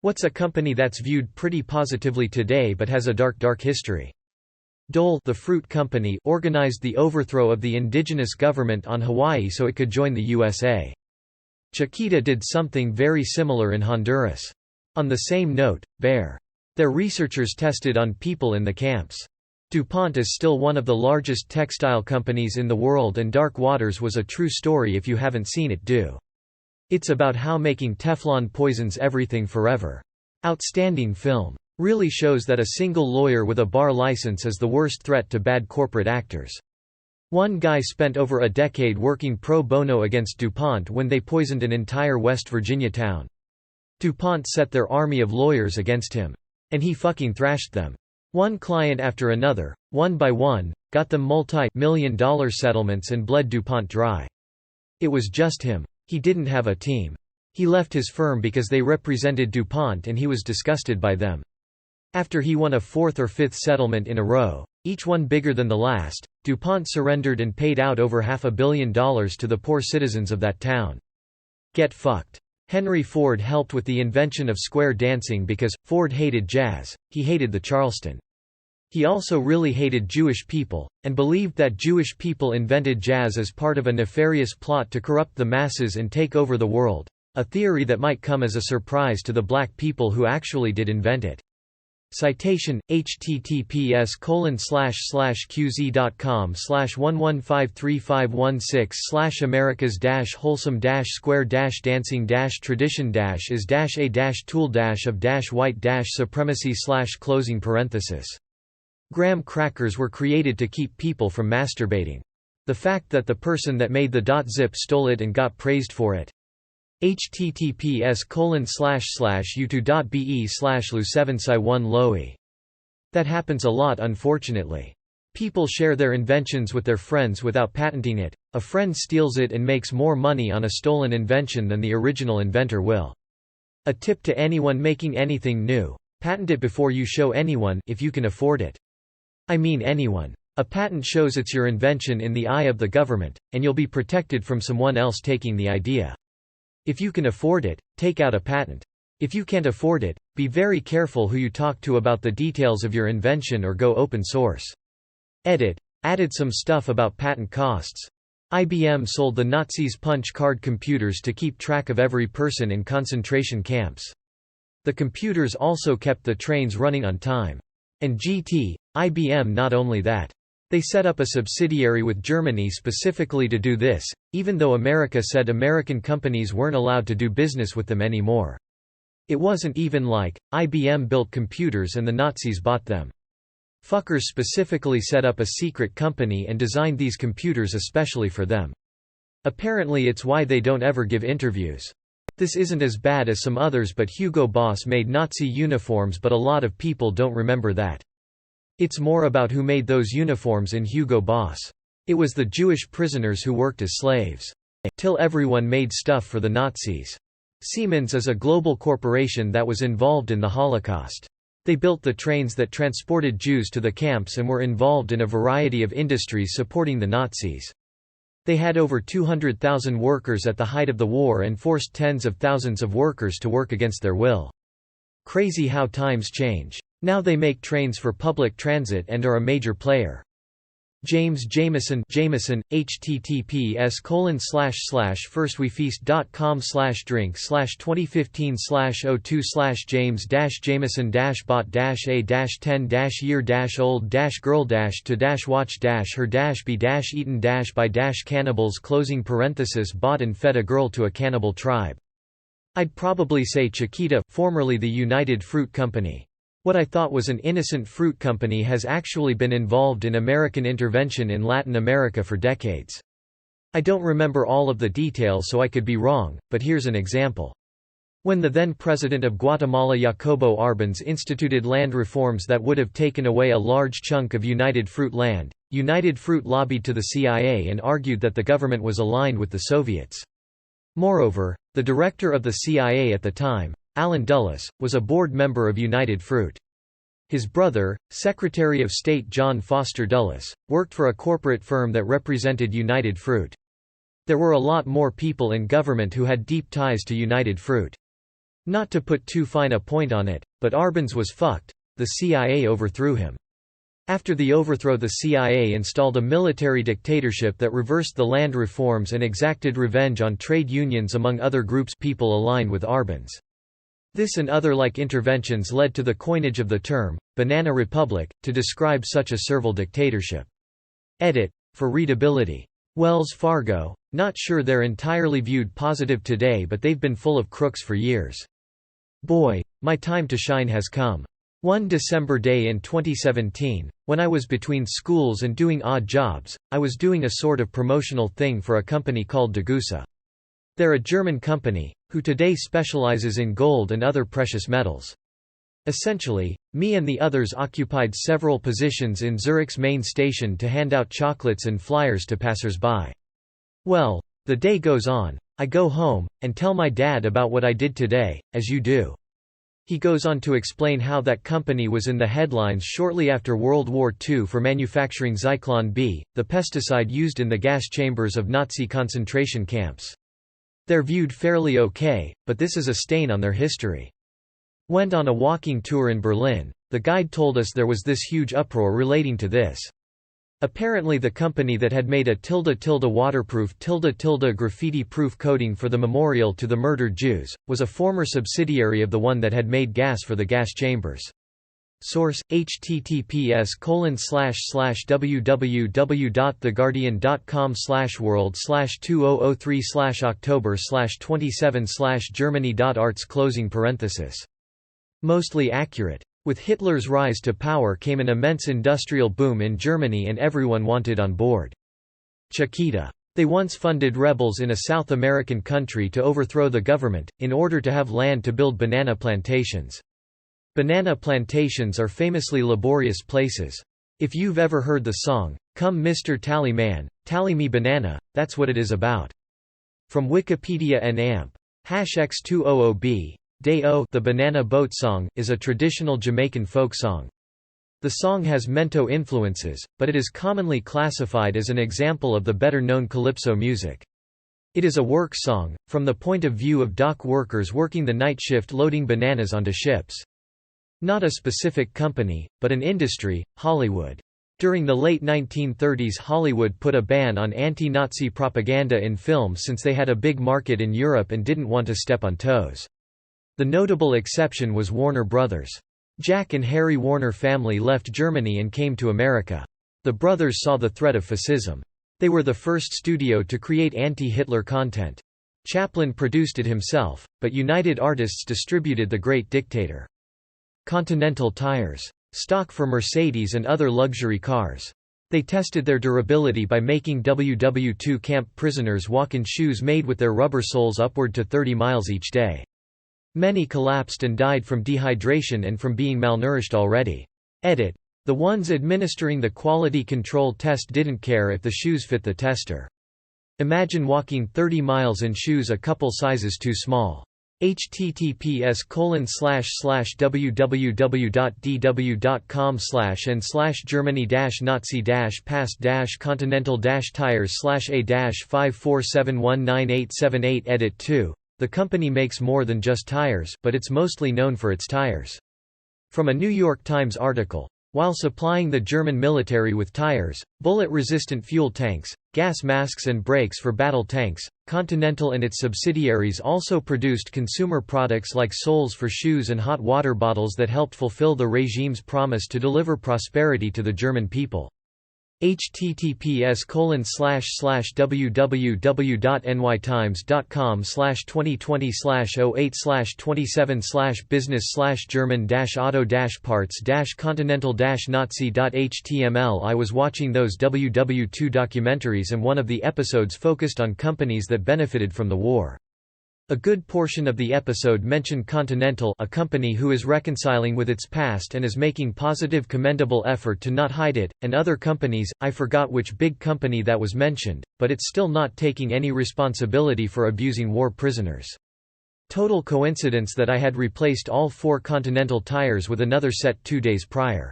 What's a company that's viewed pretty positively today but has a dark history? Dole, the fruit company, organized the overthrow of the indigenous government on Hawaii so it could join the USA. Chiquita did something very similar in Honduras. On the same note, Bayer. Their researchers tested on people in the camps. DuPont is still one of the largest textile companies in the world, and Dark Waters was a true story if you haven't seen it. It's about how making Teflon poisons everything forever. Outstanding film. Really shows that a single lawyer with a bar license is the worst threat to bad corporate actors. One guy spent over a decade working pro bono against DuPont when they poisoned an entire West Virginia town. DuPont set their army of lawyers against him. And he fucking thrashed them. One client after another, one by one, got them multi-million-dollar settlements and bled DuPont dry. It was just him. He didn't have a team. He left his firm because they represented DuPont and he was disgusted by them. After he won a fourth or fifth settlement in a row, each one bigger than the last, DuPont surrendered and paid out over $500 million to the poor citizens of that town. Get fucked. Henry Ford helped with the invention of square dancing because Ford hated jazz, he hated the Charleston. He also really hated Jewish people, and believed that Jewish people invented jazz as part of a nefarious plot to corrupt the masses and take over the world, a theory that might come as a surprise to the black people who actually did invent it. Citation: https://qz.com/1153516/americas-wholesome-square-dancing-tradition-is-a-white-supremacy/closing Graham crackers were created to keep people from masturbating. The fact that the person that made the .zip stole it and got praised for it. https://u2.be/lu7sci1loe. That happens a lot, unfortunately. People share their inventions with their friends without patenting it. A friend steals it and makes more money on a stolen invention than the original inventor will. A tip to anyone making anything new: patent it before you show anyone, if you can afford it. I mean anyone. A patent shows it's your invention in the eye of the government, and you'll be protected from someone else taking the idea. If you can afford it, take out a patent. If you can't afford it, be very careful who you talk to about the details of your invention or go open source. Edit. Added some stuff about patent costs. IBM sold the Nazis punch card computers to keep track of every person in concentration camps. The computers also kept the trains running on time. And IBM not only that. They set up a subsidiary with Germany specifically to do this, even though America said American companies weren't allowed to do business with them anymore. It wasn't even like, IBM built computers and the Nazis bought them. Fuckers specifically set up a secret company and designed these computers especially for them. Apparently it's why they don't ever give interviews. This isn't as bad as some others, but Hugo Boss made Nazi uniforms, but a lot of people don't remember that. It's more about who made those uniforms in Hugo Boss. It was the Jewish prisoners who worked as slaves. Till everyone made stuff for the Nazis. Siemens is a global corporation that was involved in the Holocaust. They built the trains that transported Jews to the camps and were involved in a variety of industries supporting the Nazis. They had over 200,000 workers at the height of the war and forced tens of thousands of workers to work against their will. Crazy how times change. Now they make trains for public transit and are a major player. James Jameson, https://firstweFeast.com/drink/2015/02/james-jameson-bot-a-10-year-old-girl-to-watch-her-be-eaten-by-cannibals bought and fed a girl to a cannibal tribe. I'd probably say Chiquita, formerly the United Fruit Company. What I thought was an innocent fruit company has actually been involved in American intervention in Latin America for decades. I don't remember all of the details, so I could be wrong, but here's an example. When the then president of Guatemala Jacobo Arbenz instituted land reforms that would have taken away a large chunk of United Fruit land, United Fruit lobbied to the CIA and argued that the government was aligned with the Soviets. Moreover, the director of the CIA at the time, Alan Dulles, was a board member of United Fruit. His brother, Secretary of State John Foster Dulles, worked for a corporate firm that represented United Fruit. There were a lot more people in government who had deep ties to United Fruit. Not to put too fine a point on it, but Arbenz was fucked. The CIA overthrew him. After the overthrow, the CIA installed a military dictatorship that reversed the land reforms and exacted revenge on trade unions among other groups people aligned with Arbenz. This and other like interventions led to the coinage of the term, "banana republic," to describe such a servile dictatorship. Edit. For readability. Wells Fargo. Not sure they're entirely viewed positive today, but they've been full of crooks for years. Boy, my time to shine has come. One December day in 2017, when I was between schools and doing odd jobs, I was doing a sort of promotional thing for a company called Degussa. They're a German company, who today specializes in gold and other precious metals. Essentially, me and the others occupied several positions in Zurich's main station to hand out chocolates and flyers to passers-by. Well, the day goes on, I go home, and tell my dad about what I did today, as you do. He goes on to explain how that company was in the headlines shortly after World War II for manufacturing Zyklon B, the pesticide used in the gas chambers of Nazi concentration camps. They're viewed fairly okay, but this is a stain on their history. Went on a walking tour in Berlin. The guide told us there was this huge uproar relating to this. Apparently the company that had made a waterproof graffiti-proof coating for the memorial to the murdered Jews, was a former subsidiary of the one that had made gas for the gas chambers. Source: https://www.theguardian.com/world/2007/Germany.arts. Mostly accurate. With Hitler's rise to power came an immense industrial boom in Germany and everyone wanted on board. Chiquita. They once funded rebels in a South American country to overthrow the government, in order to have land to build banana plantations. Banana plantations are famously laborious places. If you've ever heard the song, "Come Mr. Tally Man, Tally Me Banana," that's what it is about. From Wikipedia and AMP. #X200B. Day-O, the Banana Boat Song, is a traditional Jamaican folk song. The song has Mento influences, but it is commonly classified as an example of the better-known calypso music. It is a work song, from the point of view of dock workers working the night shift loading bananas onto ships. Not a specific company, but an industry, Hollywood. During the late 1930s, Hollywood put a ban on anti-Nazi propaganda in film since they had a big market in Europe and didn't want to step on toes. The notable exception was Warner Brothers. Jack and Harry Warner family left Germany and came to America. The brothers saw the threat of fascism. They were the first studio to create anti-Hitler content. Chaplin produced it himself, but United Artists distributed The Great Dictator. Continental Tires. Stock for Mercedes and other luxury cars. They tested their durability by making WW2 camp prisoners walk in shoes made with their rubber soles upward to 30 miles each day. Many collapsed and died from dehydration and from being malnourished already. Edit. The ones administering the quality control test didn't care if the shoes fit the tester. Imagine walking 30 miles in shoes a couple sizes too small. https://www.dw.com/and/germany-nazi-past-continental-tires/a-547198878 Edit 2. The company makes more than just tires, but it's mostly known for its tires. From a New York Times article. While supplying the German military with tires, bullet-resistant fuel tanks, gas masks and brakes for battle tanks, Continental and its subsidiaries also produced consumer products like soles for shoes and hot water bottles that helped fulfill the regime's promise to deliver prosperity to the German people. https://www.nytimes.com/2020/08/27/business/german-auto-parts-continental-nazi.html I was watching those WW2 documentaries and one of the episodes focused on companies that benefited from the war. A good portion of the episode mentioned Continental, a company who is reconciling with its past and is making positive commendable effort to not hide it, and other companies. I forgot which big company that was mentioned, but it's still not taking any responsibility for abusing war prisoners. Total coincidence that I had replaced all 4 Continental tires with another set 2 days prior.